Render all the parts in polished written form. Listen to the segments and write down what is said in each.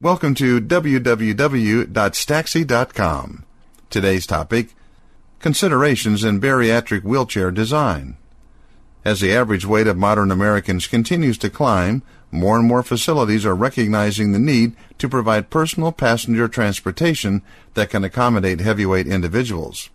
Welcome to www.staxi.com. Today's topic, considerations in bariatric wheelchair design. As the average weight of modern Americans continues to climb, more and more facilities are recognizing the need to provide personal passenger transportation that can accommodate heavyweight individuals.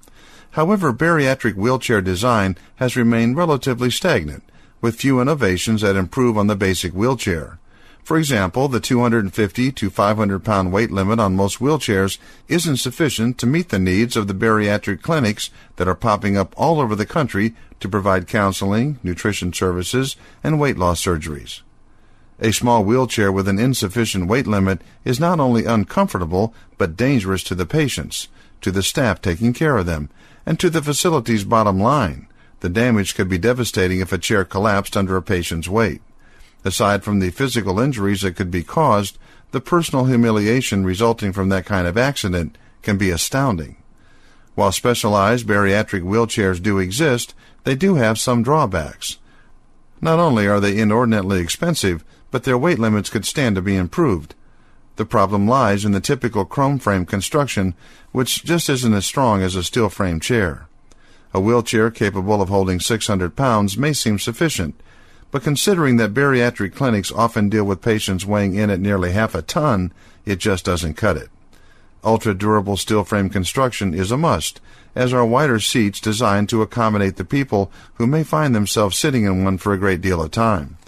However, bariatric wheelchair design has remained relatively stagnant, with few innovations that improve on the basic wheelchair. For example, the 250 to 500-pound weight limit on most wheelchairs isn't sufficient to meet the needs of the bariatric clinics that are popping up all over the country to provide counseling, nutrition services, and weight loss surgeries. A small wheelchair with an insufficient weight limit is not only uncomfortable, but dangerous to the patients, to the staff taking care of them, and to the facility's bottom line. The damage could be devastating if a chair collapsed under a patient's weight. Aside from the physical injuries that could be caused, the personal humiliation resulting from that kind of accident can be astounding. While specialized bariatric wheelchairs do exist, they do have some drawbacks. Not only are they inordinately expensive, but their weight limits could stand to be improved. The problem lies in the typical chrome frame construction, which just isn't as strong as a steel frame chair. A wheelchair capable of holding 600 pounds may seem sufficient, but considering that bariatric clinics often deal with patients weighing in at nearly half a ton, it just doesn't cut it. Ultra-durable steel frame construction is a must, as are wider seats designed to accommodate the people who may find themselves sitting in one for a great deal of time.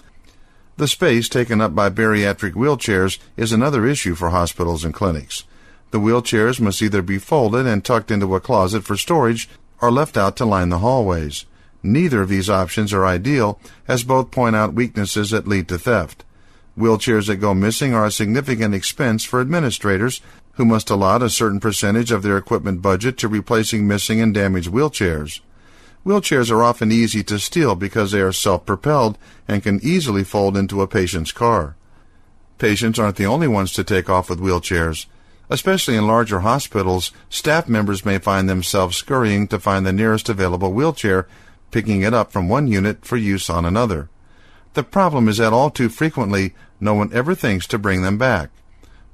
The space taken up by bariatric wheelchairs is another issue for hospitals and clinics. The wheelchairs must either be folded and tucked into a closet for storage or left out to line the hallways. Neither of these options are ideal, as both point out weaknesses that lead to theft. Wheelchairs that go missing are a significant expense for administrators, who must allot a certain percentage of their equipment budget to replacing missing and damaged wheelchairs. Wheelchairs are often easy to steal because they are self-propelled and can easily fold into a patient's car. Patients aren't the only ones to take off with wheelchairs. Especially in larger hospitals, staff members may find themselves scurrying to find the nearest available wheelchair, picking it up from one unit for use on another. The problem is that all too frequently, no one ever thinks to bring them back.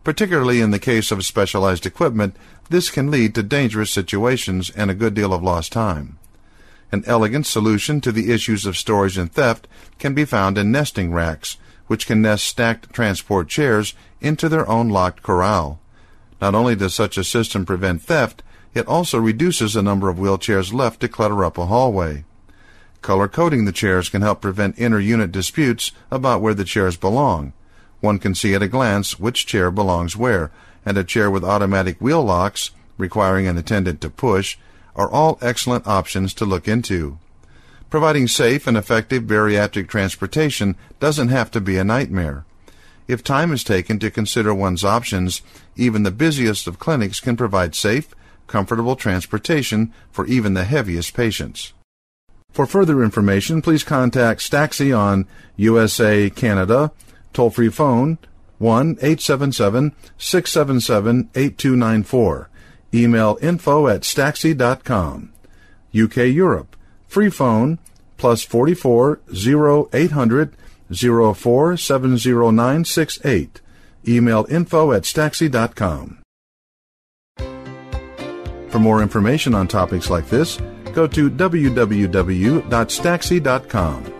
Particularly in the case of specialized equipment, this can lead to dangerous situations and a good deal of lost time. An elegant solution to the issues of storage and theft can be found in nesting racks, which can nest stacked transport chairs into their own locked corral. Not only does such a system prevent theft, it also reduces the number of wheelchairs left to clutter up a hallway. Color-coding the chairs can help prevent inter-unit disputes about where the chairs belong. One can see at a glance which chair belongs where, and a chair with automatic wheel locks, requiring an attendant to push, are all excellent options to look into. Providing safe and effective bariatric transportation doesn't have to be a nightmare. If time is taken to consider one's options, even the busiest of clinics can provide safe, comfortable transportation for even the heaviest patients. For further information, please contact Staxi on USA, Canada, toll-free phone 1-877-677-8294. Email info@staxi.com. UK, Europe, free phone +44 0800 04 70968. Email info@staxi.com. For more information on topics like this, go to www.staxi.com.